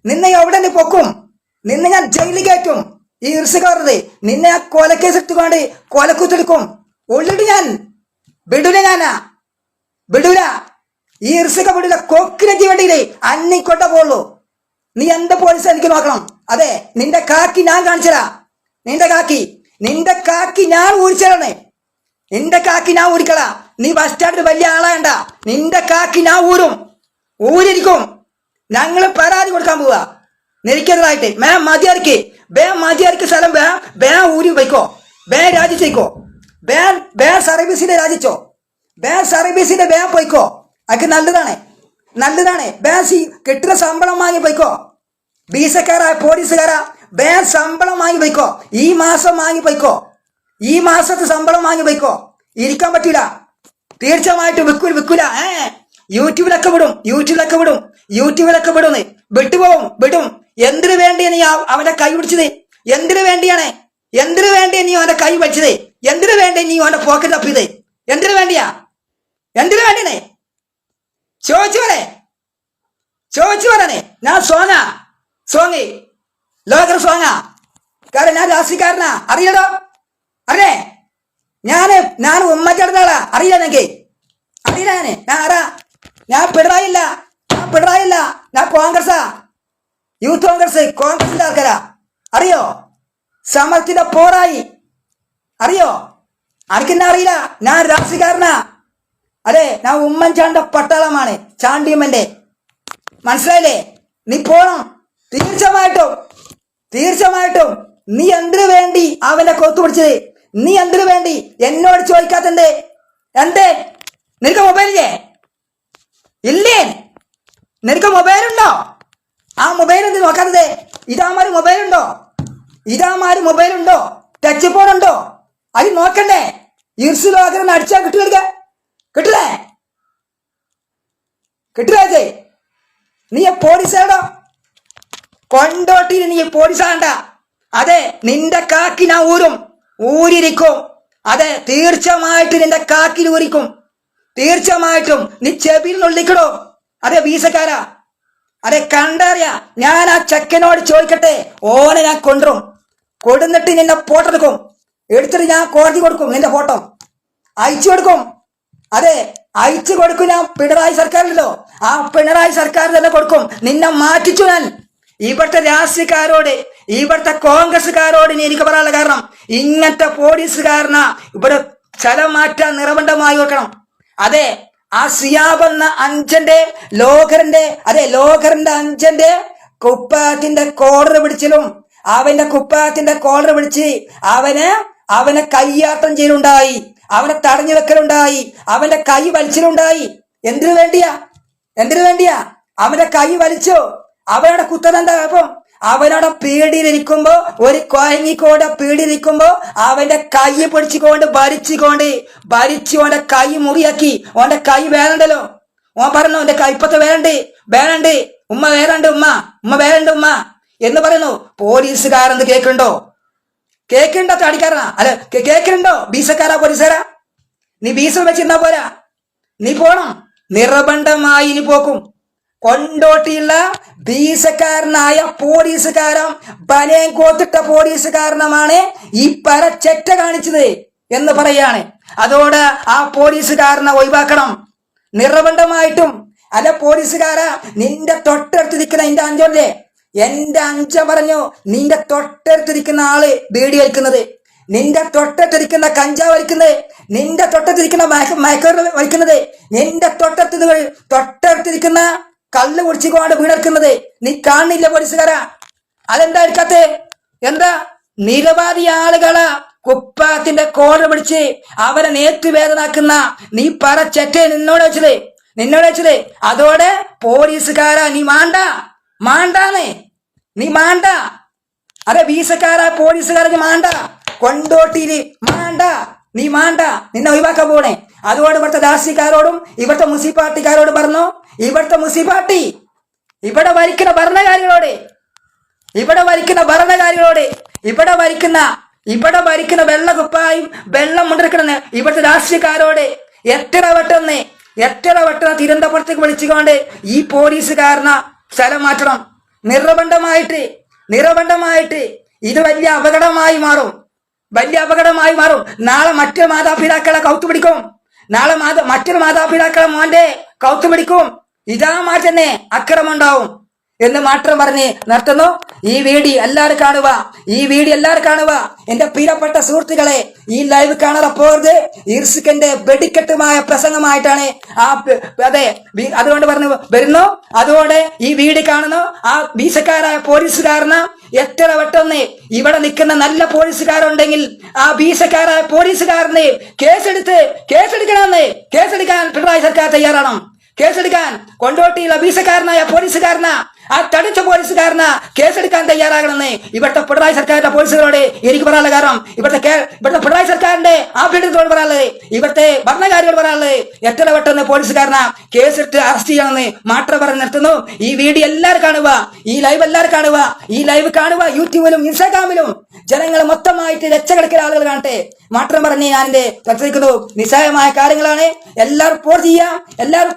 നിന്നെ എവിടെ നീ പൊക്കും? നിന്നെ ഞാൻ ജയിലിൽ കയറ്റും. ഈ ഇർസിക്ക പറഞ്ഞത് നിന്നെ ആ കൊലക്കേസ് എടുത്തുകൊണ്ട് കൊലക്കുത്തെടുക്കും. ഉള്ളിട്ട് ഞാൻ വിടൂല. വിടൂല. ഈ ഇർസിക്ക വിടൂല. കൊക്കിനെ ജീവണ്ടിയില്ലേ അന്നിക്കൊണ്ട പോളൂ. നീ എന്ത് പോലീസ് എനിക്ക് നോക്കണം. അതെ, നിന്റെ കാക്കി ഞാൻ കാണിച്ചതാ. നിന്റെ കാക്കി ഞാൻ ഊരിച്ചതാണ്. നിന്റെ കാക്കി ഞാൻ ഊരിക്കളാ. നീ ബസ് സ്റ്റാൻഡിൽ വലിയ ആളായണ്ട. നിന്റെ കാക്കി ഞാൻ ഊരിയിരിക്കും. ഞങ്ങള് പരാതി കൊടുക്കാൻ പോവാ നിരക്കെതിരായിട്ട്. മതിയാർക്ക് സ്ഥലം ഊരി വയ്ക്കോ. രാജിച്ചേക്കോ. സർവീസിന്റെ രാജിച്ചോ. സർവീസിന്റെ പോയിക്കോ. അതൊക്കെ നല്ലതാണ്. കിട്ടുന്ന ശമ്പളം വാങ്ങി പോയിക്കോ. ബീസക്കാരാ പോലീസുകാരാ ശമ്പളം വാങ്ങി പോയിക്കോ. ഈ മാസം വാങ്ങി പോയിക്കോ. ഈ മാസത്തെ ശമ്പളം വാങ്ങി പോയിക്കോ. ഇരിക്കാൻ പറ്റൂല. തീർച്ചയായിട്ടും വിൽക്കൂല. യൂട്യൂബിലൊക്കെ വിടും. വിടും. എന്തിനു വേണ്ടിയാ നീ അവന്റെ കൈ പിടിച്ചത്? എന്തിനു വേണ്ടിയാ നീ അവന്റെ കൈ വലിച്ചത്? എന്തിനു വേണ്ടി നീ അവന്റെ പോക്കറ്റ് തപ്പിയത്? എന്തിനു വേണ്ടിയാണ് ചോദിച്ചു പറയണേ. ഞാൻ സോങ് ലോകർ സോങ്ങാ. കാരണം ഞാൻ രാഷ്ട്രീയക്കാരനാ. അറിയടോ? അറിയേ? ഞാൻ ഉമ്മച്ചേർന്ന ആളാ. അറിയില്ല എനിക്ക്. അറിയില്ല. ഞാൻ ആരാ? ഞാൻ പിണറായില്ല. ഞാൻ കോൺഗ്രസാ. യൂത്ത് കോൺഗ്രസിന്റെ ആൾക്കാരാ. അറിയോ? സമരത്തിന്റെ പോരായി. അറിയോ? എനിക്കെന്നെ അറിയില്ല. ഞാൻ രാഷ്ട്രീയക്കാരനാ. അതെ, ഞാൻ ഉമ്മൻചാണ്ടിന്റെ പട്ടാളമാണ്. ചാണ്ടിയമ്മന്റെ. മനസ്സിലായില്ലേ? നീ പോണം. തീർച്ചയായിട്ടും. നീ എന്തിനു വേണ്ടി അവന്റെ കൊത്തു പിടിച്ചത്? നീ എന്തിനു വേണ്ടി എന്നോട് ചോദിക്കാത്തണ്ടേ? എന്തേ? നിനക്ക് മൊബൈലില്ലേ? ഇല്ലേ? നിനക്ക് മൊബൈലുണ്ടോ? ആ മൊബൈൽ എന്ത് നോക്കാത്തത്? ഇതാമാര് മൊബൈലുണ്ടോ? ടച്ച് ഫോൺ ഉണ്ടോ? അത് നോക്കണ്ടേ? ഇർസ് ലോകരൻ അടിച്ചാ കിട്ടില്ലേ? നീ പോലീസാണോ? കൊണ്ടോട്ടിയിൽ നീ പോലീസാണ്ട. അതെ, നിന്റെ കാക്കി ഞാൻ ഊരിയിരിക്കും. അതെ, തീർച്ചയായിട്ടും നിന്റെ കാക്കിൽ ഊരിക്കും. തീർച്ചയായിട്ടും നീ ചെവിയിൽ നുള്ളിക്കണോ? അതെ, വീസക്കാരാ. അതെ, കണ്ടറിയാ. ഞാൻ ആ ചെക്കനോട് ചോദിക്കട്ടെ. ഓനെ ഞാൻ കൊടുന്നിട്ട് നിന്നെ ഫോട്ടോ എടുത്തിട്ട് ഞാൻ കോടതി കൊടുക്കും. നിന്റെ ഫോട്ടോ അയച്ചു കൊടുക്കും. അതെ, അയച്ചു കൊടുക്കും. ഞാൻ പിണറായി സർക്കാരിലല്ലോ, ആ പിണറായി സർക്കാർ തന്നെ കൊടുക്കും. നിന്നെ മാറ്റിച്ചു ഞാൻ. ഇവിടുത്തെ രാഷ്ട്രീയക്കാരോട്, ഇവിടുത്തെ കോൺഗ്രസ്സുകാരോട് ഇനി എനിക്ക് പറയാനുള്ള കാരണം, ഇങ്ങനത്തെ പോലീസുകാരനാ ഇവിടെ സ്ഥലം മാറ്റാൻ നിർബന്ധമായി വെക്കണം. അതെ, ആ സിയാബ് എന്ന അഞ്ചന്റെ ലോകറിന്റെ അഞ്ചന്റെ കുപ്പായത്തിന്റെ കോളർ പിടിച്ചിലും അവന്റെ കുപ്പായത്തിന്റെ കോളർ പിടിച്ച് അവനെ കയ്യാട്ടം ചെയ്യലുണ്ടായി. അവനെ തടഞ്ഞു വെക്കലുണ്ടായി. അവന്റെ കൈ വലിച്ചിലുണ്ടായി. എന്തിനു വേണ്ടിയാ? അവന്റെ കൈ വലിച്ചു. അവനോട് കുത്തനെന്താ? അപ്പം അവനോടെ പീടിയിലിരിക്കുമ്പോ, ഒരു കോയങ്ങിക്കോടെ പീടിയിലിരിക്കുമ്പോ അവന്റെ കൈ പിടിച്ചുകൊണ്ട് ഭരിച്ചു ഓന്റെ കൈ മുറിയാക്കി. ഓന്റെ കൈ വേണ്ടല്ലോ. ഓൻ പറഞ്ഞു എന്റെ കൈ ഇപ്പത്തെ വേണ്ട ഉമ്മ വേണ്ട എന്ന് പറയുന്നു. പോലീസുകാരെന്ന് കേക്കുണ്ടോ? ചാടിക്കാരനാ? അല്ല, കേക്കുന്നുണ്ടോ? ബീസക്കാരാ പോലീസുകാരാ? നീ ബീസ വെച്ചിരുന്നാ പോരാ. നീ പോണം. നിർബന്ധമായി ഇനി പോക്കും. കൊണ്ടോട്ടിയുള്ള ബീസക്കാരനായ പോലീസുകാരൻ ബലയം കോത്തിട്ട പോലീസുകാരനമാണ് ഈ പരച്ചെറ്റ കാണിച്ചത് എന്ന് പറയാണ്. അതോടെ ആ പോലീസുകാരനെ ഒഴിവാക്കണം നിർബന്ധമായിട്ടും. അല്ല പോലീസുകാരാ, നിന്റെ തൊട്ടടുത്തിരിക്കുന്ന എന്റെ അഞ്ച പറഞ്ഞു, നിന്റെ തൊട്ടടുത്തിരിക്കുന്ന ആള് ബീഡി വലിക്കുന്നത്, നിന്റെ തൊട്ടടുത്തിരിക്കുന്ന കഞ്ചാവ് വലിക്കുന്നത്, നിന്റെ തൊട്ടടുത്തിരിക്കുന്ന മയക്കോട് വലിക്കുന്നത്, നിന്റെ തൊട്ടടുത്തിരിക്കുന്ന കള്ള് കുടിച്ചുകൊണ്ട് വീണെടുക്കുന്നത് നീ കാണില്ല പോലീസുകാരാ? അതെന്താ എടുക്കാത്തെ? എന്താ? നിരവധി ആളുകളാ കുപ്പാത്തിന്റെ കോളർ പിടിച്ച് അവരെ നേറ്റുവേദനാക്കുന്ന നീ പറച്ചെറ്റേ നിന്നോട് വെച്ചത്. അതോടെ പോലീസുകാരാ നീ മാണ്ടാന്ന്. നീ മാണ്ട. അതെ, വീസക്കാരാ പോലീസുകാരന് മാണ്ട. കൊണ്ടോട്ടിയില് മാണ്ട. നീ മാണ്ട, നിന്നെ ഒഴിവാക്കാൻ പോണേ. അതുകൊണ്ട് ഇവിടുത്തെ രാഷ്ട്രീയക്കാരോടും ഇവിടുത്തെ മുസ്ലിം പാർട്ടിക്കാരോടും പറഞ്ഞു, ഇവിടുത്തെ മുസ്ലിം പാർട്ടി ഇവിടെ ഭരിക്കുന്ന ഭരണകാരികളോട് ഇവിടെ ഭരിക്കുന്ന വെള്ളക്കുപ്പായും വെള്ളം മുണ്ടിരിക്കണമെന്ന് ഇവിടുത്തെ രാഷ്ട്രീയക്കാരോട് എത്ര വട്ടം തിരുവനന്തപുരത്തേക്ക് വിളിച്ചുകൊണ്ട് ഈ പോലീസുകാരനെ സ്ഥലം മാറ്റണം. നിറബന്ധമായിട്ട് ഇത് വലിയ അപകടമായി മാറും. നാളെ മറ്റൊരു മാതാപിതാക്കളെ കൗത്തുപിടിക്കും. മറ്റൊരു മാതാപിതാക്കളെ മോന്റെ കൗത്തുപിടിക്കും. ഇതാ മാറ്റന്നെ അക്രമം ഉണ്ടാവും എന്ന് മാത്രം പറഞ്ഞ് നിർത്തുന്നു. ഈ വീഡിയോ എല്ലാവരും കാണുക. എന്റെ പ്രിയപ്പെട്ട സുഹൃത്തുക്കളെ, ഈ ലൈവ് കാണാതെ പോകരുത്. ഇർസിക്കന്റെ വെടിക്കെട്ടുമായ പ്രസംഗമായിട്ടാണ് അതുകൊണ്ട് പറഞ്ഞു വരുന്നു. അതുകൊണ്ട് ഈ വീഡിയോ കാണുന്നു. ആ വീസക്കാരായ പോലീസുകാരന് എത്ര വട്ടൊന്ന് ഇവിടെ നിൽക്കുന്ന നല്ല പോലീസുകാരുണ്ടെങ്കിൽ ആ വീസക്കാരായ പോലീസുകാരന് കേസെടുക്കാൻ പിണറായി സർക്കാർ തയ്യാറാണ്. കേസെടുക്കാൻ കൊണ്ടോട്ടിയിലെ വീസക്കാരനായ പോലീസുകാരനാ, ആ തടിച്ച പോലീസുകാരനാ കേസെടുക്കാൻ തയ്യാറാകണമെന്ന് ഇവിടുത്തെ പിണറായി സർക്കാരിന്റെ പോലീസുകളോട് എനിക്ക് പറയാനുള്ള കാരണം, ഇവിടുത്തെ പിണറായി സർക്കാരിന്റെ ആഭ്യന്തരത്തോട് പറയാനുള്ളത്, ഇവിടുത്തെ ഭരണകാരിയോട് പറയാനുള്ളത്, എത്ര വട്ടം പോലീസുകാരനാ കേസെടുത്ത് അറസ്റ്റ് ചെയ്യണമെന്ന് മാത്രം പറഞ്ഞ് നിർത്തുന്നു. ഈ വീഡിയോ എല്ലാവരും കാണുക, ഈ ലൈവ് എല്ലാവരും കാണുക. യൂട്യൂബിലും ഇൻസ്റ്റാഗ്രാമിലും ജനങ്ങൾ മൊത്തമായിട്ട് ലക്ഷക്കണക്കിന് ആളുകൾ കാണട്ടെ മാത്രം പറഞ്ഞ് ഞാൻ എന്റെ ചർച്ചയ്ക്കുന്നു. നിസ്സായമായ കാര്യങ്ങളാണ്. എല്ലാവരും ഫോളോ ചെയ്യുക, എല്ലാവരും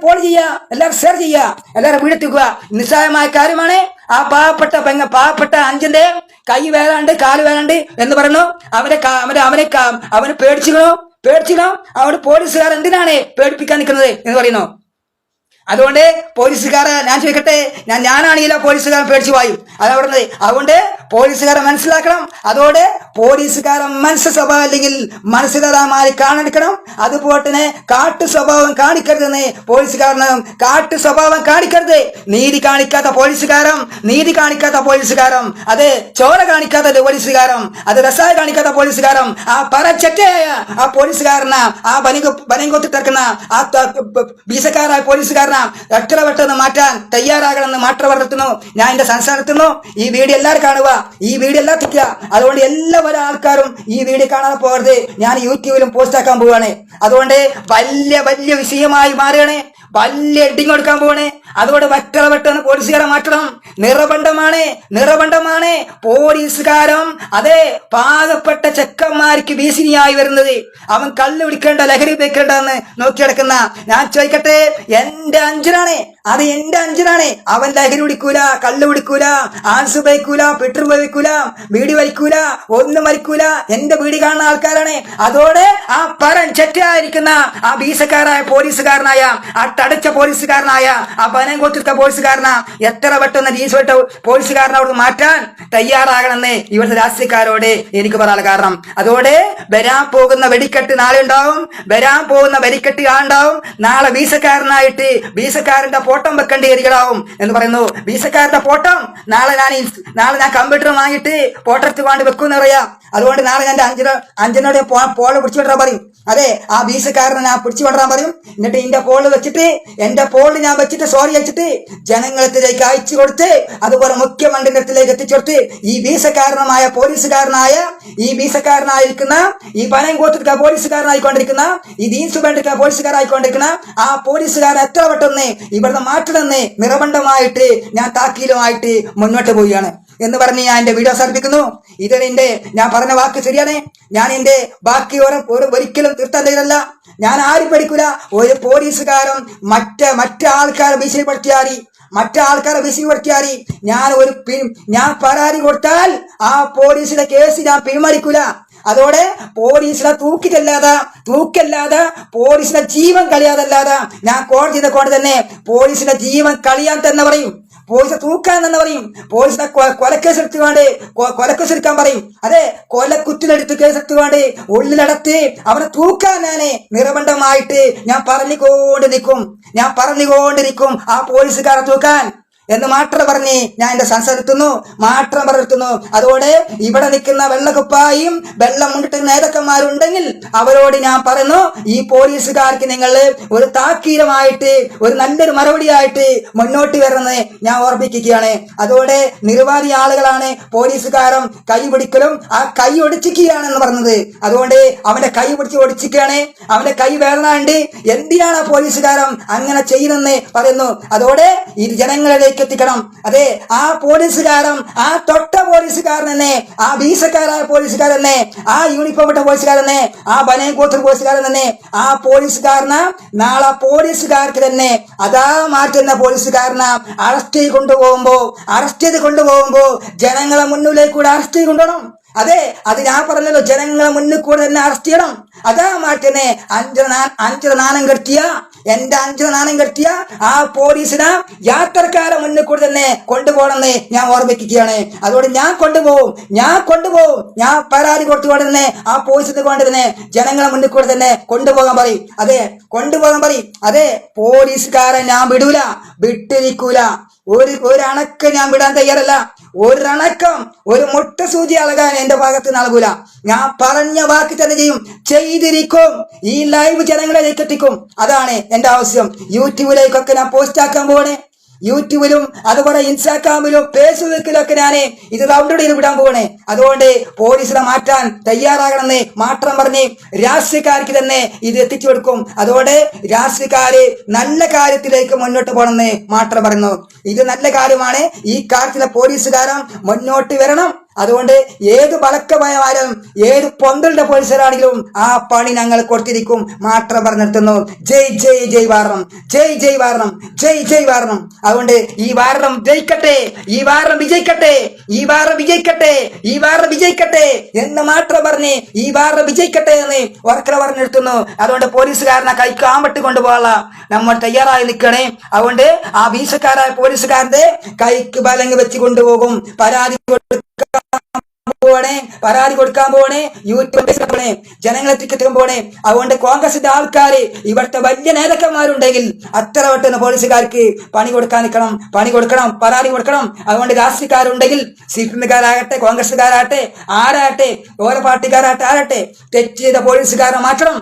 ഷെയർ ചെയ്യുക, എല്ലാവരും വീടെത്തിക്കുക. നിസ്സായമായ കാര്യമാണ്. ആ പാവപ്പെട്ട അഞ്ചിന്റെ കൈ വേലാണ്ട് കാല് വേലാണ്ട് എന്ന് പറഞ്ഞു. അവന് പേടിച്ചിക്കണോ. അവിടെ പോലീസുകാർ എന്തിനാണ് പേടിപ്പിക്കാൻ നിൽക്കുന്നത് എന്ന് പറയുന്നു. അതുകൊണ്ട് പോലീസുകാരെ ഞാൻ ചോദിക്കട്ടെ, ഞാനാണെങ്കിലോ പോലീസുകാരൻ പേടിച്ചു വായും അതാ പറഞ്ഞത്. അതുകൊണ്ട് പോലീസുകാരെ മനസ്സിലാക്കണം. അതോടെ പോലീസുകാരൻ മനസ്സ് സ്വഭാവം അല്ലെങ്കിൽ മനസ്സിലാമായി കാണണം. അതുപോലെ തന്നെ കാട്ടു സ്വഭാവം കാണിക്കരുതെന്ന് പോലീസുകാരനും കാട്ടു സ്വഭാവം കാണിക്കരുത്. നീതി കാണിക്കാത്ത പോലീസുകാരൻ, അത് ചോര കാണിക്കാത്ത പോലീസുകാരൻ, അത് രസായ കാണിക്കാത്ത പോലീസുകാരൻ, ആ പറച്ചറ്റയായ ആ പോലീസുകാരന, ആ ബനം കൊത്തി തിറക്കുന്ന ആ വീസക്കാരായ പോലീസുകാരൻ എത്ര പെട്ടെന്ന് മാറ്റാൻ തയ്യാറാകണമെന്ന് മാത്രം നടത്തുന്നു. ഞാൻ എന്റെ സംസാരത്തുന്നു. ഈ വീഡിയോ എല്ലാവരും കാണുക, ഈ വീഡിയോ എല്ലാം എത്തിക്കുക. അതുകൊണ്ട് എല്ലാവരും ആൾക്കാരും ഈ വീഡിയോ കാണാതെ പോകരുത്. ഞാൻ യൂട്യൂബിലും പോസ്റ്റ് ആക്കാൻ പോവുകയാണ്. അതുകൊണ്ട് വലിയ വിഷയമായി മാറുകയാണ്. വലിയ എഡിങ് കൊടുക്കാൻ പോവാണ്. അതുകൊണ്ട് എത്ര പെട്ടെന്ന് പോലീസുകാരെ മാറ്റണം. നിറബന്ധമാണ് പോലീസുകാരും അതേ പാകപ്പെട്ട ചെക്കന്മാർക്ക് ഭീഷണിയായി വരുന്നത്. അവൻ കള്ള് പിടിക്കേണ്ട, ലഹരി ഉപയോഗിക്കേണ്ടെന്ന് നോക്കിയെടുക്കുന്ന ഞാൻ ചോദിക്കട്ടെ, എന്റെ അഞ്ചനാണ്, അവൻ ലഹരി പിടിക്കൂല, കള്ള് പിടിക്കൂല, ആൻസ് ഉപയോഗിക്കൂല, പെട്രോൾ ഉപയോഗിക്കൂല, ബീഡി വലിക്കൂല, ഒന്നും വലിക്കൂല. എന്റെ ബീഡി കാണുന്ന ആൾക്കാരാണ്. അതോടെ ആ ചെറ്റായിരിക്കുന്ന ആ വീസക്കാരായ പോലീസുകാരനായ, ആ തടച്ച പോലീസുകാരനായ, ആ ബനം കൊത്തിട്ട പോലീസുകാരനാ എത്ര പെട്ടെന്ന് ജീവപ്പെട്ട പോലീസുകാരനോട് മാറ്റാൻ തയ്യാറാകണമെന്ന് ഇവിടുത്തെ രാഷ്ട്രീയക്കാരോട് എനിക്ക് പറയാനുള്ള കാരണം. അതോടെ വരാൻ പോകുന്ന വെടിക്കെട്ട് നാളെ ഉണ്ടാവും. നാളെ വീസക്കാരന്റെ ഫോട്ടം വെക്കേണ്ടി വരികയാവും എന്ന് പറയുന്നു. വീസക്കാരന്റെ ഫോട്ടം നാളെ ഞാൻ കമ്പ്യൂട്ടർ വാങ്ങിയിട്ട് ഫോട്ടോ എടുത്ത് കൊണ്ട് വെക്കുമെന്ന് പറയാം. അതുകൊണ്ട് നാളെ ഞാൻ അഞ്ചനോട് പോള് പിടിച്ചു വിടാൻ പറയും. അതെ, ആ വീസക്കാരനെ ഞാൻ പിടിച്ചു കൊണ്ടുവരാൻ പറയും. എന്നിട്ട് എന്റെ പോള് ഞാൻ വെച്ചിട്ട് സോറി അയച്ചിട്ട് ജനങ്ങളത്തിലേക്ക് അയച്ചു കൊടുത്ത്, അതുപോലെ മുഖ്യമന്ത്രിയിലേക്ക് എത്തിച്ചെടുത്ത് ഈ വീസക്കാരനായിരിക്കുന്ന ഈ പനം കോത്തിരിക്ക പോലീസുകാരനായിക്കൊണ്ടിരിക്കുന്ന ഈ ദീൻസു വേണ്ടിരിക്ക പോലീസുകാരായിക്കൊണ്ടിരിക്കുന്ന ആ പോലീസുകാരൻ എത്ര പെട്ടെന്ന് ഇവിടുന്ന് മാറ്റണമെന്ന് നിറബന്ധമായിട്ട് ഞാൻ താക്കീലുമായിട്ട് മുന്നോട്ട് പോവുകയാണ് എന്ന് പറഞ്ഞ് ഞാൻ എന്റെ വീഡിയോ അവസാനിപ്പിക്കുന്നു. ഞാൻ പറഞ്ഞ വാക്ക് ശരിയാണ്. ഞാൻ എന്റെ ബാക്കി ഒരിക്കലും തീർത്താൻ തയ്യാറല്ല. ഞാൻ ആരും പഠിക്കൂല. ഒരു പോലീസുകാരും മറ്റാൾക്കാരെ ഭീഷണിപ്പെടുത്തിയാൽ ഞാൻ പരാതി കൊടുത്താൽ ആ പോലീസിന്റെ കേസ് ഞാൻ പിന്മാറിക്കൂല. അതോടെ പോലീസിനെ തൂക്കല്ലാതെ പോലീസിന്റെ ജീവൻ കളിയാതല്ലാതെ ഞാൻ കോടതിയുടെ തന്നെ പോലീസിന്റെ ജീവൻ കളിയാൻ തന്നെ പറയും. പോലീസിനെ തൂക്കാൻ തന്നെ പറയും. പോലീസിനെ കൊലക്കേസെടുക്കാൻ പറയും. അതെ, കൊലക്കുറ്റിലെടുത്ത് കേസെടുത്തുകൊണ്ട് ഉള്ളിലടത്ത് അവനെ തൂക്കാൻ ഞാന് നിറബന്ധമായിട്ട് ഞാൻ പറഞ്ഞുകൊണ്ട് നിൽക്കും. ആ പോലീസുകാരെ തൂക്കാൻ എന്ന് മാത്രം പറഞ്ഞ് ഞാൻ എന്റെ സംസാരിക്കുന്നു, മാത്രം പറഞ്ഞിരുത്തുന്നു. അതോടെ ഇവിടെ നിൽക്കുന്ന വെള്ളക്കുപ്പായും വെള്ളം മുണ്ടിട്ട് നേതാക്കന്മാരുണ്ടെങ്കിൽ അവരോട് ഞാൻ പറയുന്നു, ഈ പോലീസുകാർക്ക് നിങ്ങൾ ഒരു താക്കീരമായിട്ട് ഒരു നല്ലൊരു മറുപടിയായിട്ട് മുന്നോട്ട് വരണമെന്ന് ഞാൻ ഓർമ്മിക്കുകയാണ്. അതോടെ നിരവധി ആളുകളാണ് പോലീസുകാരൻ കൈ പിടിക്കലും ആ കൈ ഒടിച്ചിക്കുകയാണെന്ന് പറഞ്ഞത്. അതുകൊണ്ട് അവന്റെ കൈ പിടിച്ച് ഒടിച്ചിക്കുകയാണ്, അവന്റെ കൈ വേദന ഉണ്ട്, എന്തിനാണ് ആ പോലീസുകാരൻ അങ്ങനെ ചെയ്യുന്നെന്ന് പറയുന്നു. അതോടെ ഈ ജനങ്ങളിലേക്ക് എത്തിക്കണം. അതെ, ആ പോലീസുകാരൻ, ആ തൊട്ട പോലീസുകാരൻ തന്നെ, ആ വീസക്കാരായ പോലീസുകാരൻ തന്നെ, ആ യൂണിഫോം ഇട്ട പോലീസുകാരൻ തന്നെ, ആ ബനയൻ കോട്ടർ പോലീസുകാരൻ തന്നെ, ആ പോലീസുകാരന് നാളെ പോലീസുകാർക്ക് തന്നെ അതാ മാറ്റുന്ന പോലീസുകാരനെ അറസ്റ്റ് ചെയ്ത് കൊണ്ടുപോകുമ്പോ ജനങ്ങളെ മുന്നിലേക്ക് കൂടെ അറസ്റ്റ് ചെയ്ത് കൊണ്ടുപോകണം. അതെ, അത് ഞാൻ പറഞ്ഞല്ലോ, ജനങ്ങളെ മുന്നിൽ കൂടെ തന്നെ അറസ്റ്റ് ചെയ്യണം. അതാ മാറ്റുന്നേ. അഞ്ചര നാണം കെട്ടിയ ആ പോലീസിനെ യാത്രക്കാരെ മുന്നിൽ കൂടെ തന്നെ കൊണ്ടുപോകണമെന്ന് ഞാൻ ഓർമ്മിക്കുകയാണ്. അതുകൊണ്ട് ഞാൻ കൊണ്ടുപോകും, ഞാൻ പരാതി കൊടുത്തുകൊണ്ട് തന്നെ ആ പോലീസിനെ കൊണ്ട് തന്നെ ജനങ്ങളെ മുന്നിൽ കൂടെ തന്നെ കൊണ്ടുപോകാൻ പറയും. അതെ, കൊണ്ടുപോകാൻ പറയും. അതെ, പോലീസുകാരെ ഞാൻ വിട്ടിരിക്കൂല. ഒരു അണക്ക് ഞാൻ വിടാൻ തയ്യാറല്ല. ഒരു മുട്ട സൂചി അളകാൻ എന്റെ ഭാഗത്ത് നൽകൂല. ഞാൻ പറഞ്ഞ വാക്ക് തന്നെ ചെയ്തിരിക്കും. ഈ ലൈവ് ജനങ്ങളിലേക്ക് എത്തിക്കും. അതാണ് എന്റെ ആവശ്യം. യൂട്യൂബിലേക്കൊക്കെ ഞാൻ പോസ്റ്റ് ആക്കാൻ പോകണേ. യൂട്യൂബിലും അതുപോലെ ഇൻസ്റ്റാഗ്രാമിലും ഫേസ്ബുക്കിലൊക്കെ ഞാൻ ഇത് ഡൗൺലോഡ് ചെയ്ത് വിടാൻ പോകണേ. അതുകൊണ്ട് പോലീസിനെ മാറ്റാൻ തയ്യാറാകണമെന്ന് മാത്രം പറഞ്ഞ് രാഷ്ട്രീയക്കാർക്ക് തന്നെ ഇത് എത്തിച്ചു കൊടുക്കും. അതോടെ രാഷ്ട്രീയക്കാര് നല്ല കാര്യത്തിലേക്ക് മുന്നോട്ട് പോകണമെന്ന് മാത്രം പറയുന്നു. ഇത് നല്ല കാര്യമാണ്. ഈ കാര്യത്തിലെ പോലീസുകാരൻ മുന്നോട്ട് വരണം. അതുകൊണ്ട് ഏത് പലക്കമായാലും ഏത് പൊന്തളുടെ പോലീസുകാരാണെങ്കിലും ആ പണി ഞങ്ങൾ കൊടുത്തിരിക്കും മാത്രം പറഞ്ഞിരുത്തുന്നു. ജയ് ജയ് ജയ് വാരണം, ജയ് ജയ് വാരണം, ജയ് ജയ് വാരണം. അതുകൊണ്ട് ഈ വാരണം ജയിക്കട്ടെ, ഈ വാരണം വിജയിക്കട്ടെ, ഈ വാരണം വിജയിക്കട്ടെ, ഈ വാരണം വിജയിക്കട്ടെ എന്ന് മാത്രം പറഞ്ഞ് ഈ വാരണം വിജയിക്കട്ടെ എന്ന് ഉറക്കെ പറഞ്ഞിരുത്തുന്നു. അതുകൊണ്ട് പോലീസുകാരനെ കൈക്ക് ആമ്പട്ട് കൊണ്ടുപോകാനുള്ള നമ്മൾ തയ്യാറായി നിൽക്കണേ. അതുകൊണ്ട് ആ വീസക്കാരായ പോലീസുകാരന്റെ കൈക്ക് ബലങ്ങ് വെച്ച് കൊണ്ടുപോകും. പരാതി കൊടുക്കാൻ പോണേ, യൂട്യൂബ് ജനങ്ങളെ എത്തിക്കാൻ പോണേ. അതുകൊണ്ട് കോൺഗ്രസിന്റെ ആൾക്കാര് ഇവിടുത്തെ വലിയ നേതാക്കന്മാരുണ്ടെങ്കിൽ അത്ര പെട്ടെന്ന് പോലീസുകാർക്ക് പണി കൊടുക്കണം, പരാതി കൊടുക്കണം. അതുകൊണ്ട് രാഷ്ട്രീയക്കാരുണ്ടെങ്കിൽ സിപിഎമ്മുകാരാകട്ടെ, കോൺഗ്രസുകാരാകട്ടെ, ആരാകട്ടെ, ഓരോ പാർട്ടിക്കാരാകട്ടെ, തെറ്റ് ചെയ്ത പോലീസുകാരെ മാറ്റണം.